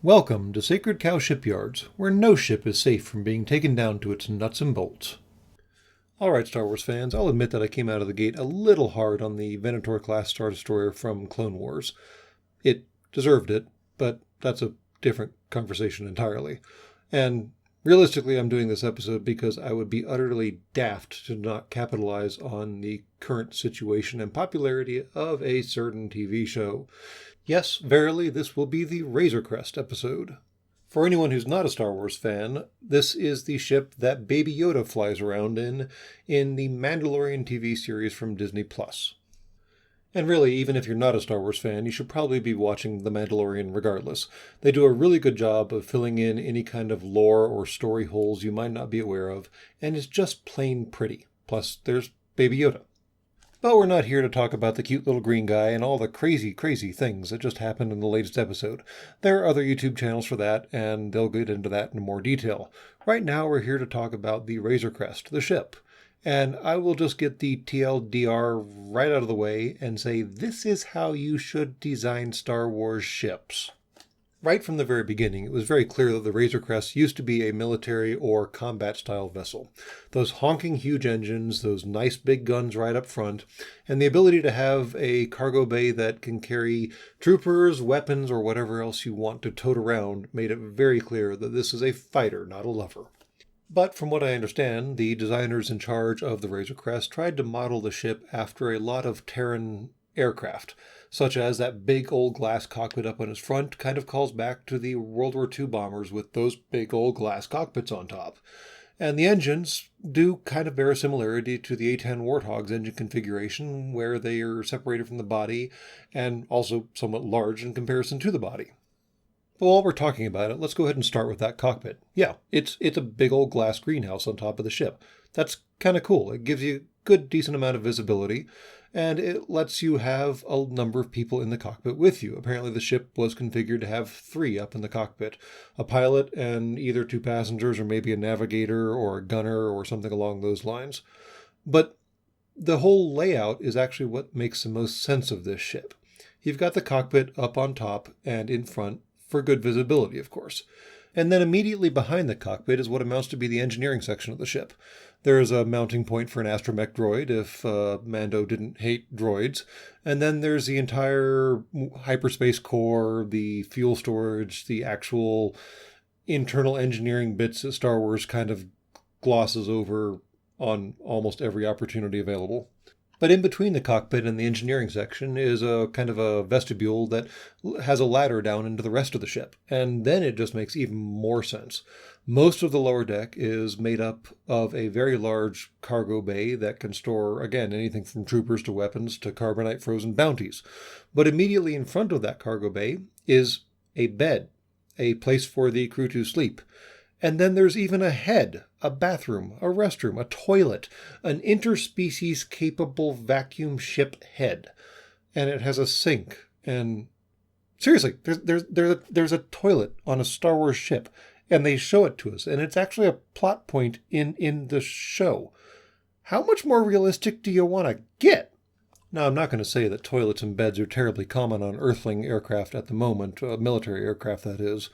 Welcome to Sacred Cow Shipyards, where no ship is safe from being taken down to its nuts and bolts. Alright, Star Wars fans, I'll admit that I came out of the gate a little hard on the Venator-class Star Destroyer from Clone Wars. It deserved it, but that's a different conversation entirely. And realistically, I'm doing this episode because I would be utterly daft to not capitalize on the current situation and popularity of a certain TV show. Yes, verily, this will be the Razor Crest episode. For anyone who's not a Star Wars fan, this is the ship that Baby Yoda flies around in the Mandalorian TV series from Disney+. And really, even if you're not a Star Wars fan, you should probably be watching The Mandalorian regardless. They do a really good job of filling in any kind of lore or story holes you might not be aware of, and it's just plain pretty. Plus, there's Baby Yoda. But we're not here to talk about the cute little green guy and all the crazy, crazy things that just happened in the latest episode. There are other YouTube channels for that, and they'll get into that in more detail. Right now, we're here to talk about the Razor Crest, the ship. And I will just get the TLDR right out of the way and say this is how you should design Star Wars ships. Right from the very beginning, it was very clear that the Razor Crest used to be a military or combat-style vessel. Those honking huge engines, those nice big guns right up front, and the ability to have a cargo bay that can carry troopers, weapons, or whatever else you want to tote around made it very clear that this is a fighter, not a lover. But from what I understand, the designers in charge of the Razor Crest tried to model the ship after a lot of Terran aircraft, such as that big old glass cockpit up on its front kind of calls back to the World War II bombers with those big old glass cockpits on top. And the engines do kind of bear a similarity to the A-10 Warthog's engine configuration, where they are separated from the body and also somewhat large in comparison to the body. But while we're talking about it, let's go ahead and start with that cockpit. Yeah, it's a big old glass greenhouse on top of the ship. That's kind of cool. It gives you a good, decent amount of visibility, and it lets you have a number of people in the cockpit with you. Apparently the ship was configured to have 3 up in the cockpit. A pilot and either 2 passengers or maybe a navigator or a gunner or something along those lines. But the whole layout is actually what makes the most sense of this ship. You've got the cockpit up on top and in front for good visibility, of course. And then immediately behind the cockpit is what amounts to be the engineering section of the ship. There is a mounting point for an astromech droid if Mando didn't hate droids. And then there's the entire hyperspace core, the fuel storage, the actual internal engineering bits that Star Wars kind of glosses over on almost every opportunity available. But in between the cockpit and the engineering section is a kind of a vestibule that has a ladder down into the rest of the ship. And then it just makes even more sense. Most of the lower deck is made up of a very large cargo bay that can store, again, anything from troopers to weapons to carbonite frozen bounties. But immediately in front of that cargo bay is a bed, a place for the crew to sleep. And then there's even a head, a bathroom, a restroom, a toilet, an interspecies capable vacuum ship head. And it has a sink. And seriously, there's a toilet on a Star Wars ship. And they show it to us. And it's actually a plot point in the show. How much more realistic do you want to get? Now, I'm not going to say that toilets and beds are terribly common on Earthling aircraft at the moment, military aircraft that is.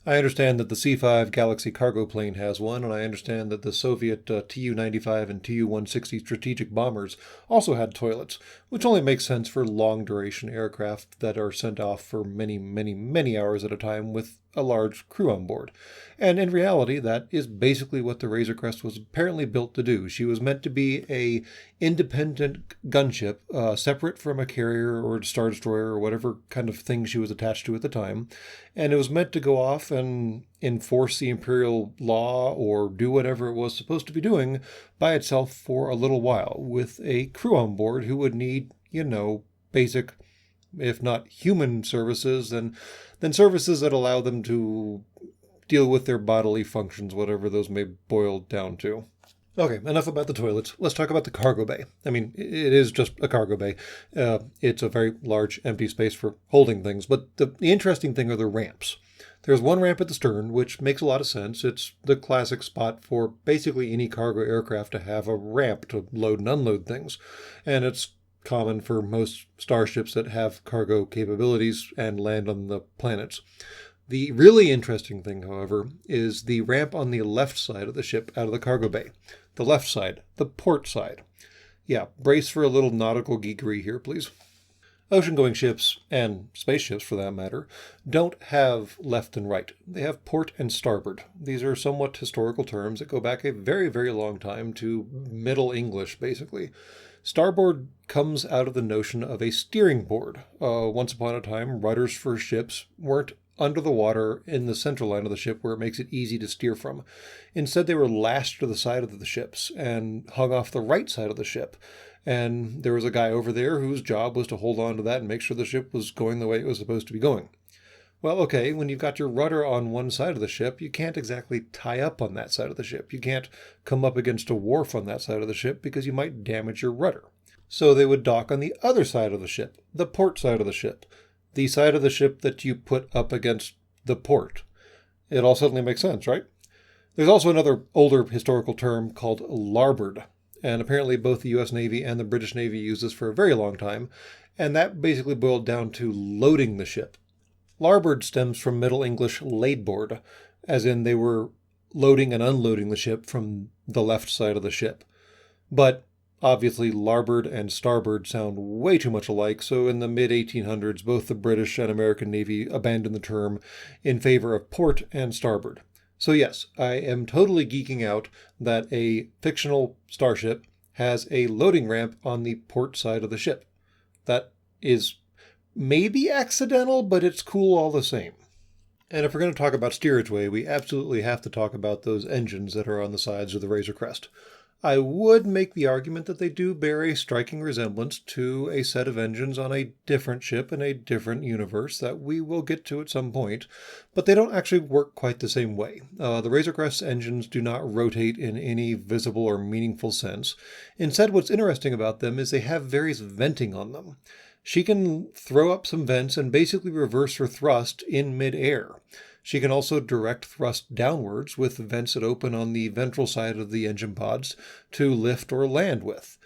I understand that the C-5 Galaxy cargo plane has one, and I understand that the Soviet Tu-95 and Tu-160 strategic bombers also had toilets, which only makes sense for long-duration aircraft that are sent off for many, many, many hours at a time with a large crew on board. And in reality, that is basically what the Razor Crest was apparently built to do. She was meant to be a independent gunship, separate from a carrier or a Star Destroyer or whatever kind of thing she was attached to at the time. And it was meant to go off and enforce the Imperial law or do whatever it was supposed to be doing by itself for a little while, with a crew on board who would need, basic, if not human services, then services that allow them to deal with their bodily functions, whatever those may boil down to. Okay, enough about the toilets. Let's talk about the cargo bay. I mean, it is just a cargo bay. It's a very large empty space for holding things, but the interesting thing are the ramps. There's one ramp at the stern, which makes a lot of sense. It's the classic spot for basically any cargo aircraft to have a ramp to load and unload things. And it's common for most starships that have cargo capabilities and land on the planets. The really interesting thing, however, is the ramp on the left side of the ship out of the cargo bay. The left side, the port side. Yeah, brace for a little nautical geekery here, please. Ocean-going ships, and spaceships for that matter, don't have left and right. They have port and starboard. These are somewhat historical terms that go back a very, very long time to Middle English, basically. Starboard comes out of the notion of a steering board. Once upon a time, rudders for ships weren't under the water in the central line of the ship where it makes it easy to steer from. Instead, they were lashed to the side of the ships and hung off the right side of the ship. And there was a guy over there whose job was to hold on to that and make sure the ship was going the way it was supposed to be going. Well, okay, when you've got your rudder on one side of the ship, you can't exactly tie up on that side of the ship. You can't come up against a wharf on that side of the ship because you might damage your rudder. So they would dock on the other side of the ship, the port side of the ship, the side of the ship that you put up against the port. It all suddenly makes sense, right? There's also another older historical term called larboard. And apparently both the U.S. Navy and the British Navy used this for a very long time, and that basically boiled down to loading the ship. Larboard stems from Middle English laidboard, as in they were loading and unloading the ship from the left side of the ship. But obviously larboard and starboard sound way too much alike, so in the mid-1800s both the British and American Navy abandoned the term in favor of port and starboard. So yes, I am totally geeking out that a fictional starship has a loading ramp on the port side of the ship. That is maybe accidental, but it's cool all the same. And if we're going to talk about steerageway, we absolutely have to talk about those engines that are on the sides of the Razor Crest. I would make the argument that they do bear a striking resemblance to a set of engines on a different ship in a different universe that we will get to at some point, but they don't actually work quite the same way. The Razor Crest's engines do not rotate in any visible or meaningful sense. Instead, what's interesting about them is they have various venting on them. She can throw up some vents and basically reverse her thrust in mid-air. She can also direct thrust downwards with vents that open on the ventral side of the engine pods to lift or land with.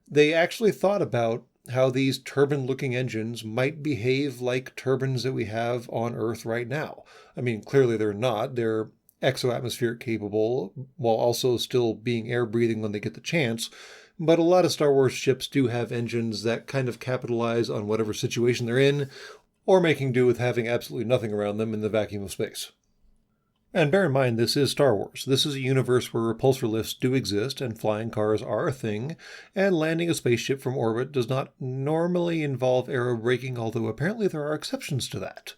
They actually thought about how these turbine-looking engines might behave like turbines that we have on Earth right now. I mean, clearly they're not. They're exo-atmospheric capable while also still being air-breathing when they get the chance. But a lot of Star Wars ships do have engines that kind of capitalize on whatever situation they're in, or making do with having absolutely nothing around them in the vacuum of space. And bear in mind, this is Star Wars. This is a universe where repulsor lifts do exist and flying cars are a thing, and landing a spaceship from orbit does not normally involve aerobraking, although apparently there are exceptions to that.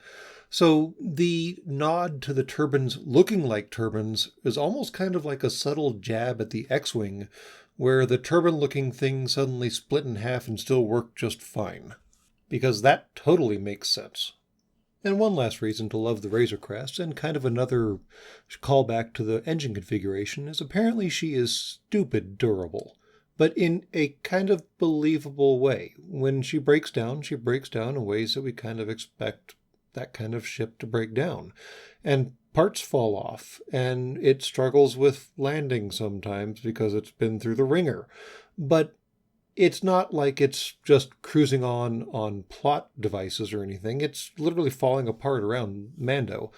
So the nod to the turbines looking like turbines is almost kind of like a subtle jab at the X-Wing, where the turbine-looking thing suddenly split in half and still worked just fine. Because that totally makes sense. And one last reason to love the Razor Crest, and kind of another callback to the engine configuration, is apparently she is stupid durable, but in a kind of believable way. When she breaks down in ways that we kind of expect that kind of ship to break down. And parts fall off, and it struggles with landing sometimes because it's been through the ringer. But it's not like it's just cruising on plot devices or anything. It's literally falling apart around Mando,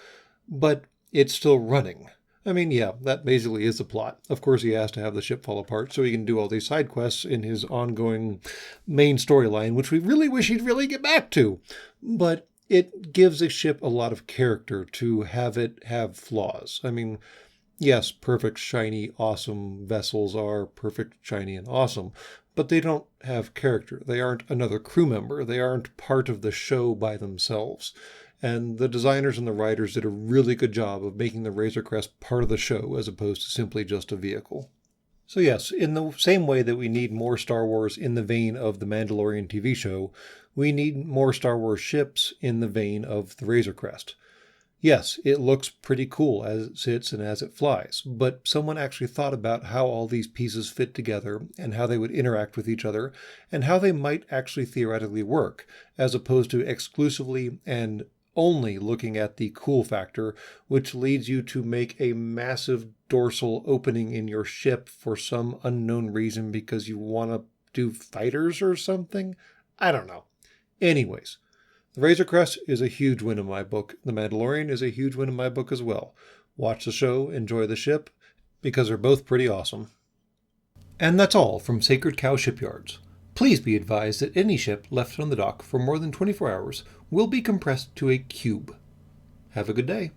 but it's still running. I mean, yeah, that basically is the plot. Of course, he has to have the ship fall apart so he can do all these side quests in his ongoing main storyline, which we really wish he'd really get back to. But it gives a ship a lot of character to have it have flaws. I mean, yes, perfect, shiny, awesome vessels are perfect, shiny, and awesome, but they don't have character. They aren't another crew member. They aren't part of the show by themselves. And the designers and the writers did a really good job of making the Razor Crest part of the show as opposed to simply just a vehicle. So yes, in the same way that we need more Star Wars in the vein of the Mandalorian TV show, we need more Star Wars ships in the vein of the Razor Crest. Yes, it looks pretty cool as it sits and as it flies, but someone actually thought about how all these pieces fit together and how they would interact with each other and how they might actually theoretically work, as opposed to exclusively and only looking at the cool factor, which leads you to make a massive dorsal opening in your ship for some unknown reason because you want to do fighters or something? I don't know. Anyways, The Razor Crest is a huge win in my book. The Mandalorian is a huge win in my book as well. Watch the show, enjoy the ship, because they're both pretty awesome. And that's all from Sacred Cow Shipyards. Please be advised that any ship left on the dock for more than 24 hours will be compressed to a cube. Have a good day.